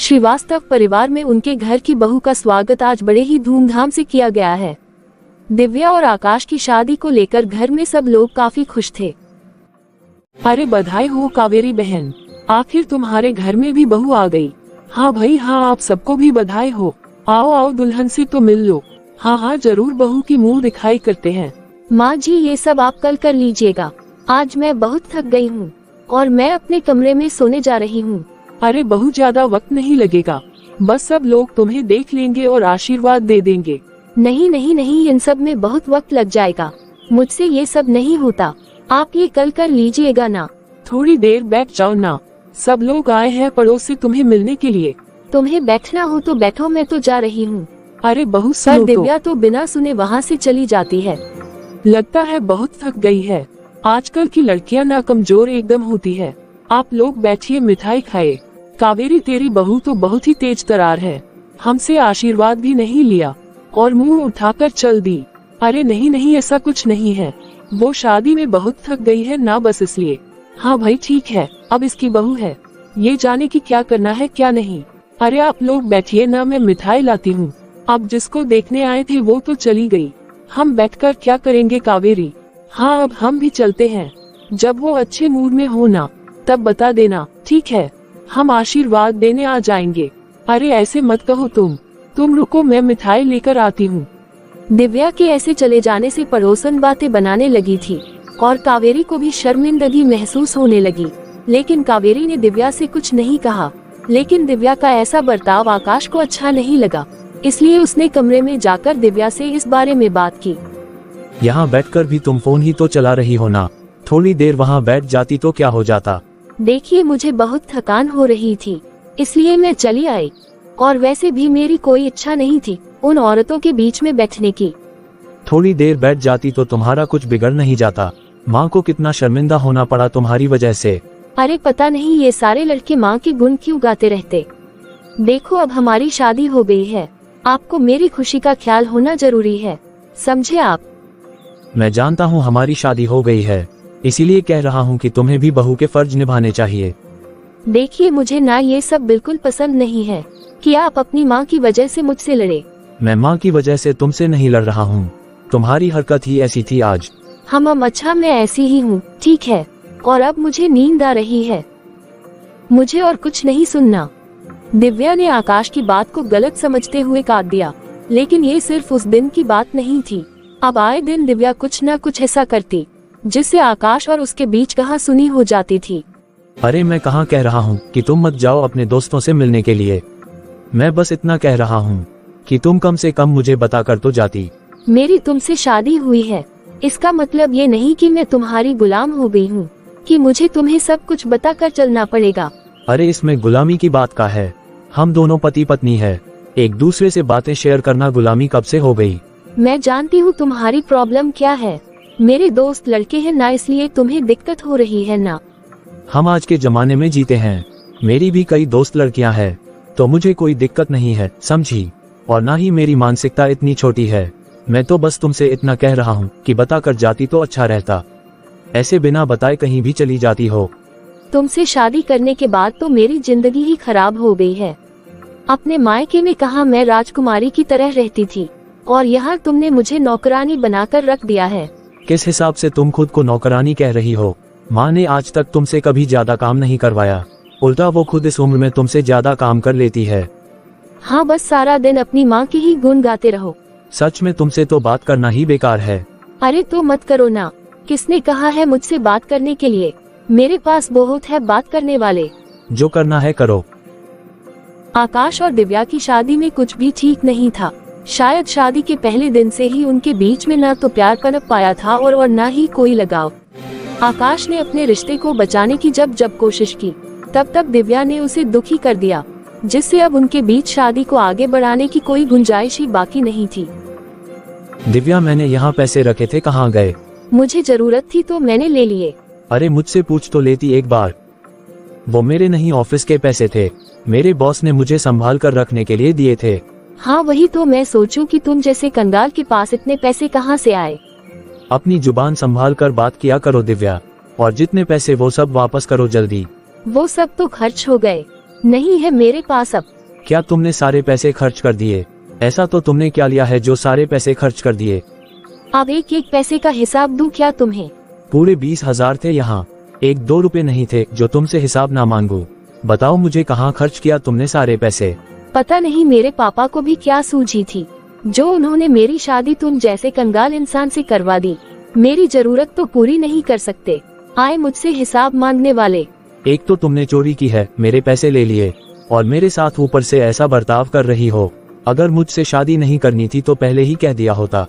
श्रीवास्तव परिवार में उनके घर की बहू का स्वागत आज बड़े ही धूमधाम से किया गया है। दिव्या और आकाश की शादी को लेकर घर में सब लोग काफी खुश थे। अरे बधाई हो कावेरी बहन, आखिर तुम्हारे घर में भी बहू आ गई। हाँ भाई हाँ, आप सबको भी बधाई हो। आओ आओ दुल्हन से तो मिल लो। हाँ हाँ जरूर, बहू की मुंह दिखाई करते हैं। माँ जी ये सब आप कल कर लीजिएगा, आज मैं बहुत थक गई हूँ और मैं अपने कमरे में सोने जा रही हूँ। अरे बहुत ज्यादा वक्त नहीं लगेगा, बस सब लोग तुम्हें देख लेंगे और आशीर्वाद दे देंगे। नहीं नहीं नहीं, इन सब में बहुत वक्त लग जाएगा, मुझसे ये सब नहीं होता, आप ये कल कर लीजिएगा ना। थोड़ी देर बैठ जाओ ना, सब लोग आए हैं पड़ोस से तुम्हें मिलने के लिए। तुम्हें बैठना हो तो बैठो, मैं तो जा रही हूँ। अरे बहुत सर दिव्या तो बिना सुने वहाँ से चली जाती है। लगता है बहुत थक गई है। आजकल की लड़कियां ना कमजोर एकदम होती है। आप लोग बैठिए, मिठाई खाए। कावेरी तेरी बहू तो बहुत ही तेज तरार है, हमसे आशीर्वाद भी नहीं लिया और मुंह उठाकर चल दी। अरे नहीं नहीं, ऐसा कुछ नहीं है, वो शादी में बहुत थक गई है ना, बस इसलिए। हाँ भाई ठीक है, अब इसकी बहू है, ये जाने की क्या करना है क्या नहीं। अरे आप लोग बैठिए ना, मैं मिठाई लाती हूँ। अब जिसको देखने आए थे वो तो चली गई, हम बैठकर क्या करेंगे कावेरी। हाँ अब हम भी चलते हैं, जब वो अच्छे मूड में हो ना तब बता देना, ठीक है? हम आशीर्वाद देने आ जाएंगे। अरे ऐसे मत कहो तुम रुको, मैं मिठाई लेकर आती हूँ। दिव्या के ऐसे चले जाने से पड़ोसन बातें बनाने लगी थी और कावेरी को भी शर्मिंदगी महसूस होने लगी, लेकिन कावेरी ने दिव्या से कुछ नहीं कहा। लेकिन दिव्या का ऐसा बर्ताव आकाश को अच्छा नहीं लगा, इसलिए उसने कमरे में जाकर दिव्या से इस बारे में बात की। यहाँ बैठकर भी तुम फोन ही तो चला रही हो ना, थोड़ी देर वहाँ बैठ जाती तो क्या हो जाता। देखिए मुझे बहुत थकान हो रही थी, इसलिए मैं चली आई, और वैसे भी मेरी कोई इच्छा नहीं थी उन औरतों के बीच में बैठने की। थोड़ी देर बैठ जाती तो तुम्हारा कुछ बिगड़ नहीं जाता। माँ को कितना शर्मिंदा होना पड़ा तुम्हारी वजह से। अरे पता नहीं ये सारे लड़के माँ के गुण क्यों गाते रहते। देखो अब हमारी शादी हो गई है, आपको मेरी खुशी का ख्याल होना जरूरी है, समझे आप? मैं जानता हूँ हमारी शादी हो गई है, इसीलिए कह रहा हूँ कि तुम्हें भी बहू के फर्ज निभाने चाहिए। देखिए मुझे ना ये सब बिल्कुल पसंद नहीं है कि आप अपनी माँ की वजह से मुझसे लड़े। मैं माँ की वजह से तुमसे नहीं लड़ रहा हूँ, तुम्हारी हरकत ही ऐसी थी आज। हम अच्छा मैं ऐसी ही हूँ, ठीक है? और अब मुझे नींद आ रही है, मुझे और कुछ नहीं सुनना। दिव्या ने आकाश की बात को गलत समझते हुए काट दिया, लेकिन ये सिर्फ उस दिन की बात नहीं थी। अब आए दिन दिव्या कुछ न कुछ ऐसा करती जिससे आकाश और उसके बीच कहासुनी हो जाती थी। अरे मैं कहाँ कह रहा हूँ कि तुम मत जाओ अपने दोस्तों से मिलने के लिए, मैं बस इतना कह रहा हूँ कि तुम कम से कम मुझे बता कर तो जाती। मेरी तुमसे शादी हुई है, इसका मतलब ये नहीं कि मैं तुम्हारी गुलाम हो गई हूँ कि मुझे तुम्हें सब कुछ बता कर चलना पड़ेगा। अरे इसमें गुलामी की बात का है, हम दोनों पति पत्नी है, एक दूसरे से बातें शेयर करना गुलामी कब से हो गई। मैं जानती हूँ तुम्हारी प्रॉब्लम क्या है, मेरे दोस्त लड़के हैं ना, इसलिए तुम्हें दिक्कत हो रही है ना। हम आज के जमाने में जीते हैं, मेरी भी कई दोस्त लड़कियां हैं, तो मुझे कोई दिक्कत नहीं है, समझी? और ना ही मेरी मानसिकता इतनी छोटी है। मैं तो बस तुमसे इतना कह रहा हूँ कि बता कर जाती तो अच्छा रहता, ऐसे बिना बताए कहीं भी चली जाती हो। तुमसे शादी करने के बाद तो मेरी जिंदगी ही खराब हो गई है। अपने मायके में कहा मैं राजकुमारी की तरह रहती थी, और यहाँ तुमने मुझे नौकरानी बनाकर रख दिया है। किस हिसाब से तुम खुद को नौकरानी कह रही हो? माँ ने आज तक तुमसे कभी ज्यादा काम नहीं करवाया, उल्टा वो खुद इस उम्र में तुमसे ज्यादा काम कर लेती है। हाँ बस सारा दिन अपनी माँ के ही गुण गाते रहो। सच में तुमसे तो बात करना ही बेकार है। अरे तो मत करो ना, किसने कहा है मुझसे बात करने के लिए? मेरे पास बहुत है बात करने वाले। जो करना है करो। आकाश और दिव्या की शादी में कुछ भी ठीक नहीं था। शायद शादी के पहले दिन से ही उनके बीच में न तो प्यार पनप पाया था और न ही कोई लगाव। आकाश ने अपने रिश्ते को बचाने की जब कोशिश की, तब दिव्या ने उसे दुखी कर दिया, जिससे अब उनके बीच शादी को आगे बढ़ाने की कोई गुंजाइश ही बाकी नहीं थी। दिव्या मैंने यहाँ पैसे रखे थे, कहाँ गए? मुझे जरूरत थी तो मैंने ले लिए। अरे मुझसे पूछ तो लेती एक बार। वो मेरे नहीं, ऑफिस के पैसे थे, मेरे बॉस ने मुझे संभाल कर रखने के लिए दिए थे। हाँ वही तो मैं सोचूं कि तुम जैसे कंगाल के पास इतने पैसे कहाँ से आए। अपनी जुबान संभाल कर बात किया करो दिव्या, और जितने पैसे वो सब वापस करो जल्दी। वो सब तो खर्च हो गए, नहीं है मेरे पास अब। क्या तुमने सारे पैसे खर्च कर दिए? ऐसा तो तुमने क्या लिया है जो सारे पैसे खर्च कर दिए? अब एक एक पैसे का हिसाब दूं क्या तुम्हें? पूरे 20,000 थे यहाँ, 1-2 रुपए नहीं थे जो तुमसे हिसाब ना मांगू। बताओ मुझे कहाँ खर्च किया तुमने सारे पैसे? पता नहीं मेरे पापा को भी क्या सूझी थी जो उन्होंने मेरी शादी तुम जैसे कंगाल इंसान से करवा दी। मेरी जरूरत तो पूरी नहीं कर सकते, आए मुझसे हिसाब मांगने वाले। एक तो तुमने चोरी की है, मेरे पैसे ले लिए और मेरे साथ ऊपर से ऐसा बर्ताव कर रही हो। अगर मुझसे शादी नहीं करनी थी तो पहले ही कह दिया होता,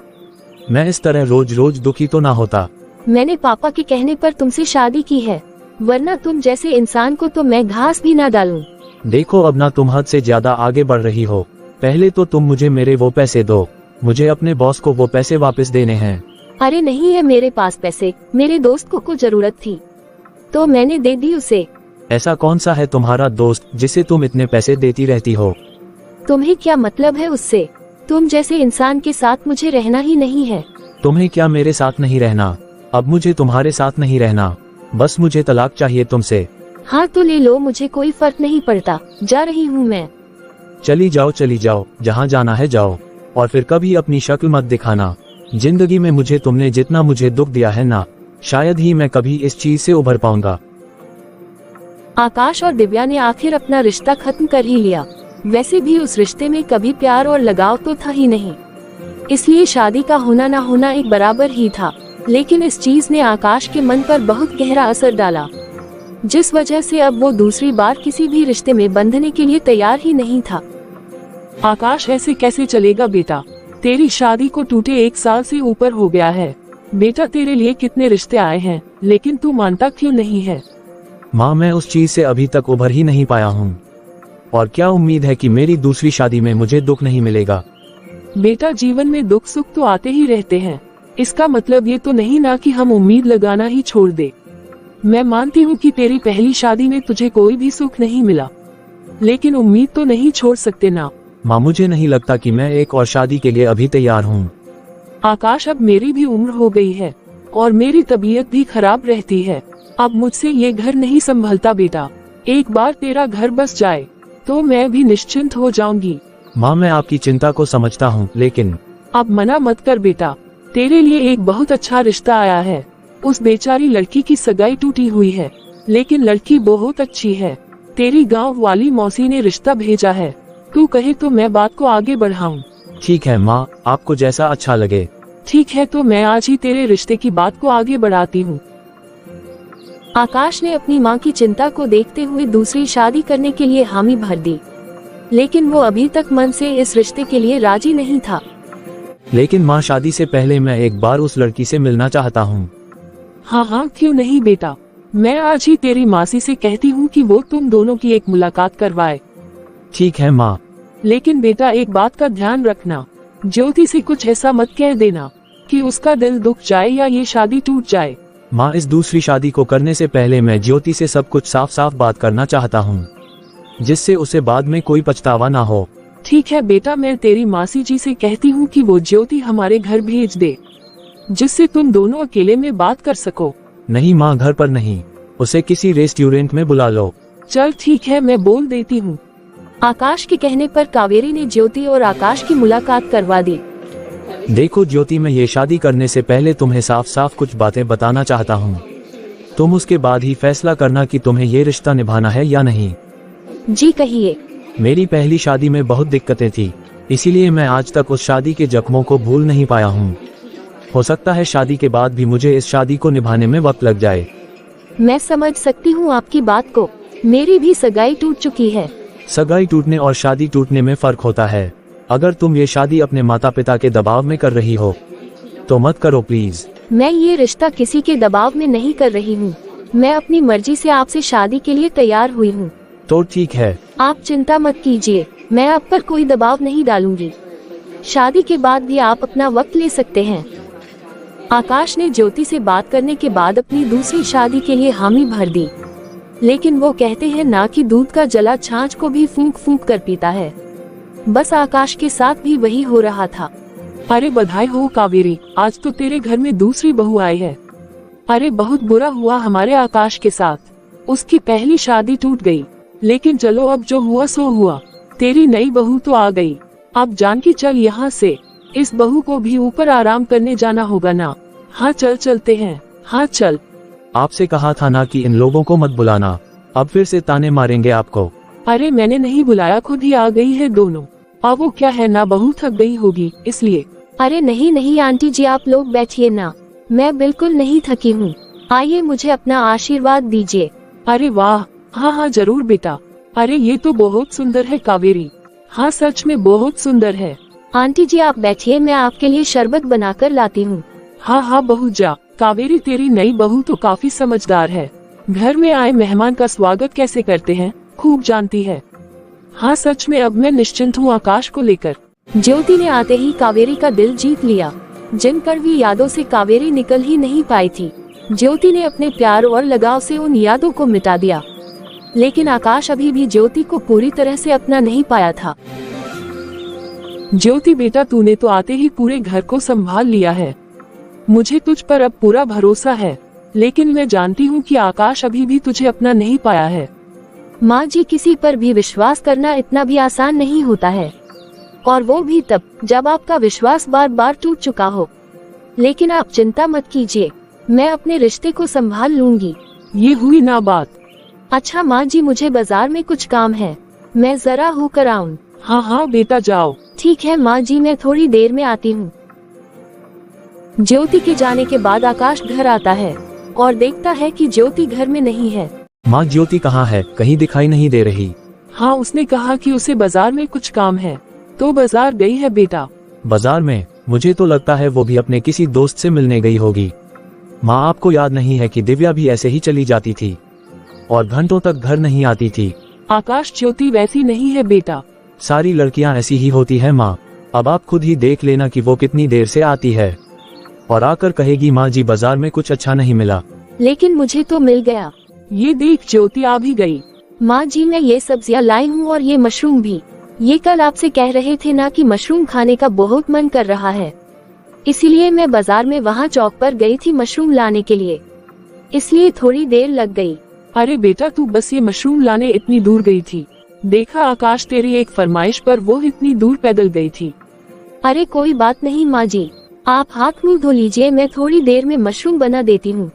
मैं इस तरह रोज रोज दुखी तो ना होता। मैंने पापा के कहने पर तुमसे शादी की है, वरना तुम जैसे इंसान को तो मैं घास भी ना डालूं। देखो अब ना तुम हद से ज्यादा आगे बढ़ रही हो। पहले तो तुम मुझे मेरे वो पैसे दो, मुझे अपने बॉस को वो पैसे वापस देने हैं। अरे नहीं है मेरे पास पैसे, मेरे दोस्त को जरूरत थी तो मैंने दे दी उसे। ऐसा कौन सा है तुम्हारा दोस्त जिसे तुम इतने पैसे देती रहती हो? तुम्हें क्या मतलब है उससे? तुम जैसे इंसान के साथ मुझे रहना ही नहीं है। तुम्हें क्या मेरे साथ नहीं रहना? अब मुझे तुम्हारे साथ नहीं रहना, बस मुझे तलाक चाहिए तुमसे। हाँ तो ले लो, मुझे कोई फर्क नहीं पड़ता, जा रही हूँ मैं। चली जाओ, जहाँ जाना है जाओ, और फिर कभी अपनी शक्ल मत दिखाना। जिंदगी में मुझे तुमने जितना मुझे दुख दिया है ना, शायद ही मैं कभी इस चीज से उभर पाऊंगा। आकाश और दिव्या ने आखिर अपना रिश्ता खत्म कर ही लिया। वैसे भी उस रिश्ते में कभी प्यार और लगाव तो था ही नहीं, इसलिए शादी का होना ना होना एक बराबर ही था। लेकिन इस चीज ने आकाश के मन पर बहुत गहरा असर डाला, जिस वजह से अब वो दूसरी बार किसी भी रिश्ते में बंधने के लिए तैयार ही नहीं था। आकाश ऐसे कैसे चलेगा बेटा? तेरी शादी को टूटे 1 साल से ऊपर हो गया है। बेटा तेरे लिए कितने रिश्ते आए हैं, लेकिन तू मानता क्यों नहीं है? माँ मैं उस चीज से अभी तक उभर ही नहीं पाया हूँ, और क्या उम्मीद है कि मेरी दूसरी शादी में मुझे दुख नहीं मिलेगा? बेटा जीवन में दुख सुख तो आते ही रहते हैं, इसका मतलब ये तो नहीं ना कि हम उम्मीद लगाना ही छोड़ दे। मैं मानती हूँ कि तेरी पहली शादी में तुझे कोई भी सुख नहीं मिला, लेकिन उम्मीद तो नहीं छोड़ सकते ना। माँ मुझे नहीं लगता कि मैं एक और शादी के लिए अभी तैयार हूँ। आकाश अब मेरी भी उम्र हो गई है और मेरी तबीयत भी खराब रहती है। अब मुझसे ये घर नहीं संभलता बेटा। एक बार तेरा घर बस जाए तो मैं भी निश्चिंत हो जाऊंगी। माँ मैं आपकी चिंता को समझता हूँ, लेकिन अब मना मत कर बेटा, तेरे लिए एक बहुत अच्छा रिश्ता आया है। उस बेचारी लड़की की सगाई टूटी हुई है, लेकिन लड़की बहुत अच्छी है। तेरी गांव वाली मौसी ने रिश्ता भेजा है, तू कहे तो मैं बात को आगे बढ़ाऊं। ठीक है माँ, आपको जैसा अच्छा लगे। ठीक है तो मैं आज ही तेरे रिश्ते की बात को आगे बढ़ाती हूँ। आकाश ने अपनी माँ की चिंता को देखते हुए दूसरी शादी करने के लिए हामी भर दी, लेकिन वो अभी तक मन से इस रिश्ते के लिए राजी नहीं था। लेकिन माँ शादी से पहले मैं एक बार उस लड़की से मिलना चाहता हूँ। हाँ क्यों नहीं बेटा, मैं आज ही तेरी मासी से कहती हूँ कि वो तुम दोनों की एक मुलाकात करवाए। ठीक है माँ। लेकिन बेटा एक बात का ध्यान रखना, ज्योति से कुछ ऐसा मत कह देना कि उसका दिल दुख जाए या ये शादी टूट जाए। माँ इस दूसरी शादी को करने से पहले मैं ज्योति से सब कुछ साफ साफ बात करना चाहता हूँ, जिससे उसे बाद में कोई पछतावा ना हो। ठीक है बेटा, मैं तेरी मासी जी से कहती हूँ कि वो ज्योति हमारे घर भेज दे, जिससे तुम दोनों अकेले में बात कर सको। नहीं माँ, घर पर नहीं, उसे किसी रेस्टोरेंट में बुला लो। चल ठीक है, मैं बोल देती हूँ। आकाश के कहने पर कावेरी ने ज्योति और आकाश की मुलाकात करवा दी। देखो ज्योति, मैं ये शादी करने से पहले तुम्हें साफ साफ कुछ बातें बताना चाहता हूँ। तुम उसके बाद ही फैसला करना कि तुम्हें ये रिश्ता निभाना है या नहीं। जी कहिए। मेरी पहली शादी में बहुत दिक्कतें थी, इसीलिए मैं आज तक उस शादी के जख्मों को भूल नहीं पाया हूँ। हो सकता है शादी के बाद भी मुझे इस शादी को निभाने में वक्त लग जाए। मैं समझ सकती हूँ आपकी बात को, मेरी भी सगाई टूट चुकी है। सगाई टूटने और शादी टूटने में फर्क होता है। अगर तुम ये शादी अपने माता पिता के दबाव में कर रही हो तो मत करो प्लीज। मैं ये रिश्ता किसी के दबाव में नहीं कर रही हूँ, मैं अपनी मर्जी से आपसे शादी के लिए तैयार हुई हूँ। तो ठीक है, आप चिंता मत कीजिए, मैं आप पर कोई दबाव नहीं डालूंगी। शादी के बाद भी आप अपना वक्त ले सकते हैं। आकाश ने ज्योति से बात करने के बाद अपनी दूसरी शादी के लिए हामी भर दी, लेकिन वो कहते हैं ना कि दूध का जला छाछ को भी फूंक फूंक कर पीता है। बस आकाश के साथ भी वही हो रहा था। अरे बधाई हो कावेरी, आज तो तेरे घर में दूसरी बहू आई है। अरे बहुत बुरा हुआ हमारे आकाश के साथ, उसकी पहली शादी टूट गई, लेकिन चलो अब जो हुआ सो हुआ। तेरी नई बहू तो आ गई। अब जानकी चल यहाँ से। इस बहू को भी ऊपर आराम करने जाना होगा ना। हाँ चल चलते हैं। हाँ चल। आपसे कहा था ना कि इन लोगों को मत बुलाना, अब फिर से ताने मारेंगे आपको। अरे मैंने नहीं बुलाया, खुद ही आ गई है दोनों। अब वो क्या है ना, बहू थक गई होगी इसलिए। अरे नहीं नहीं आंटी जी, आप लोग बैठिए ना, मैं बिल्कुल नहीं थकी हूँ। आइए मुझे अपना आशीर्वाद दीजिए। अरे वाह, हाँ हाँ जरूर बेटा। अरे ये तो बहुत सुंदर है कावेरी। हाँ सच में बहुत सुंदर है। आंटी जी आप बैठिए, मैं आपके लिए शरबत बनाकर लाती हूँ। हाँ हाँ बहू जा। कावेरी तेरी नई बहू तो काफी समझदार है, घर में आए मेहमान का स्वागत कैसे करते हैं खूब जानती है। हाँ सच में अब मैं निश्चिंत हूँ आकाश को लेकर। ज्योति ने आते ही कावेरी का दिल जीत लिया। जिन कड़वी यादों से कावेरी निकल ही नहीं पाई थी, ज्योति ने अपने प्यार और लगाव से उन यादों को मिटा दिया। लेकिन आकाश अभी भी ज्योति को पूरी तरह से अपना नहीं पाया था। ज्योति बेटा, तूने तो आते ही पूरे घर को संभाल लिया है। मुझे तुझ पर अब पूरा भरोसा है, लेकिन मैं जानती हूँ कि आकाश अभी भी तुझे अपना नहीं पाया है। माँ जी, किसी पर भी विश्वास करना इतना भी आसान नहीं होता है, और वो भी तब जब आपका विश्वास बार बार टूट चुका हो। लेकिन आप चिंता मत कीजिए, मैं अपने रिश्ते को संभाल लूंगी। ये हुई ना बात। अच्छा माँ जी, मुझे बाजार में कुछ काम है, मैं जरा होकर आऊं। हाँ हाँ बेटा जाओ। ठीक है माँ जी, मैं थोड़ी देर में आती हूँ। ज्योति के जाने के बाद आकाश घर आता है और देखता है कि ज्योति घर में नहीं है। माँ ज्योति कहाँ है, कहीं दिखाई नहीं दे रही। हाँ उसने कहा कि उसे बाजार में कुछ काम है, तो बाजार गई है बेटा। बाजार में? मुझे तो लगता है वो भी अपने किसी दोस्त से मिलने गई होगी। माँ आपको याद नहीं है कि दिव्या भी ऐसे ही चली जाती थी और घंटों तक घर नहीं आती थी। आकाश, ज्योति वैसी नहीं है बेटा। सारी लड़कियां ऐसी ही होती है माँ। अब आप खुद ही देख लेना कि वो कितनी देर से आती है और आकर कहेगी माँ जी बाजार में कुछ अच्छा नहीं मिला। लेकिन मुझे तो मिल गया। ये देख ज्योति आ भी गई। माँ जी, मैं ये सब्जियाँ लाई हूँ और ये मशरूम भी। ये कल आपसे कह रहे थे ना कि मशरूम खाने का बहुत मन कर रहा है, इसीलिए मैं बाजार में वहाँ चौक पर गई थी मशरूम लाने के लिए, इसलिए थोड़ी देर लग गई। अरे बेटा, तू बस ये मशरूम लाने इतनी दूर गई थी? देखा आकाश, तेरी एक फरमाइश पर वो इतनी दूर पैदल गई थी। अरे कोई बात नहीं माँ जी, आप हाथ मुंह धो लीजिए, मैं थोड़ी देर में मशरूम बना देती हूँ।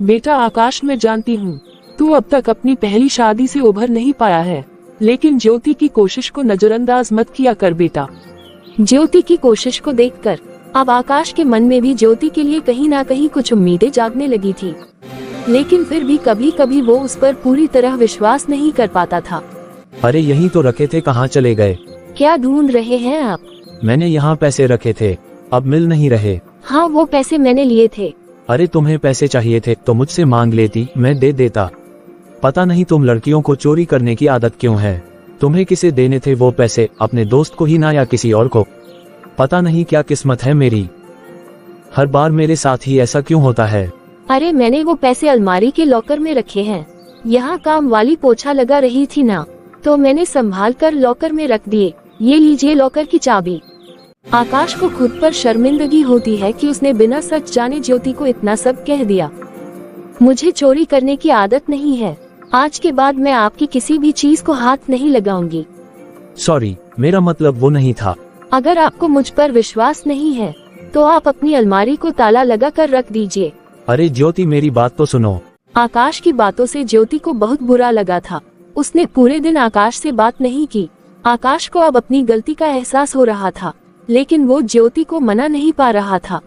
बेटा आकाश, मैं जानती हूँ तू अब तक अपनी पहली शादी से उभर नहीं पाया है, लेकिन ज्योति की कोशिश को नजरअंदाज मत किया कर बेटा। ज्योति की कोशिश को देखकर अब आकाश के मन में भी ज्योति के लिए कहीं ना कहीं कुछ उम्मीदें जागने लगी थी, लेकिन फिर भी कभी कभी वो उस पर पूरी तरह विश्वास नहीं कर पाता था। अरे यहीं तो रखे थे, कहाँ चले गए? क्या ढूंढ रहे हैं आप? मैंने यहाँ पैसे रखे थे, अब मिल नहीं रहे। हाँ वो पैसे मैंने लिए थे। अरे तुम्हें पैसे चाहिए थे तो मुझसे मांग लेती, मैं दे देता। पता नहीं तुम लड़कियों को चोरी करने की आदत क्यों है। तुम्हें किसे देने थे वो पैसे, अपने दोस्त को ही ना या किसी और को? पता नहीं क्या किस्मत है मेरी, हर बार मेरे साथ ही ऐसा क्यों होता है। अरे मैंने वो पैसे अलमारी के लॉकर में रखे हैं, यहाँ काम वाली पोछा लगा रही थी ना, तो मैंने संभाल कर लॉकर में रख दिए। ये लीजिए लॉकर की चाबी। आकाश को खुद पर शर्मिंदगी होती है कि उसने बिना सच जाने ज्योति को इतना सब कह दिया। मुझे चोरी करने की आदत नहीं है, आज के बाद मैं आपकी किसी भी चीज को हाथ नहीं लगाऊंगी। सॉरी, मेरा मतलब वो नहीं था। अगर आपको मुझ पर विश्वास नहीं है तो आप अपनी अलमारी को ताला लगा कर रख दीजिए। अरे ज्योति मेरी बात तो सुनो। आकाश की बातों से ज्योति को बहुत बुरा लगा था। उसने पूरे दिन आकाश से बात नहीं की। आकाश को अब अपनी गलती का एहसास हो रहा था, लेकिन वो ज्योति को मना नहीं पा रहा था।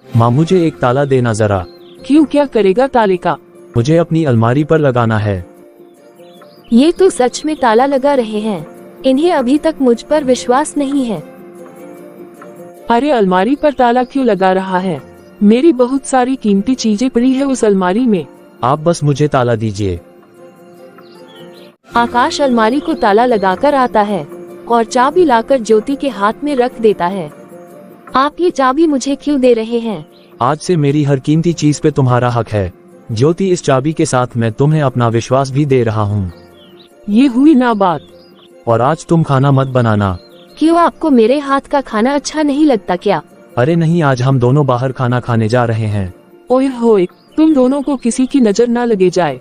माँ मुझे एक ताला देना जरा। क्यों, क्या करेगा ताले का? मुझे अपनी अलमारी पर लगाना है। ये तो सच में ताला लगा रहे हैं, इन्हें अभी तक मुझ पर विश्वास नहीं है। अरे अलमारी पर ताला क्यों लगा रहा है? मेरी बहुत सारी कीमती चीजें पड़ी है उस अलमारी में। आप बस मुझे ताला दीजिए। आकाश अलमारी को ताला लगाकर आता है और चाबी लाकर ज्योति के हाथ में रख देता है। आप ये चाबी मुझे क्यों दे रहे हैं? आज से मेरी हर कीमती चीज पे तुम्हारा हक है ज्योति। इस चाबी के साथ मैं तुम्हें अपना विश्वास भी दे रहा हूँ। ये हुई ना बात। और आज तुम खाना मत बनाना। क्यों, आपको मेरे हाथ का खाना अच्छा नहीं लगता क्या? अरे नहीं, आज हम दोनों बाहर खाना खाने जा रहे हैं। ओए होए, तुम दोनों को किसी की नजर ना लगे जाए।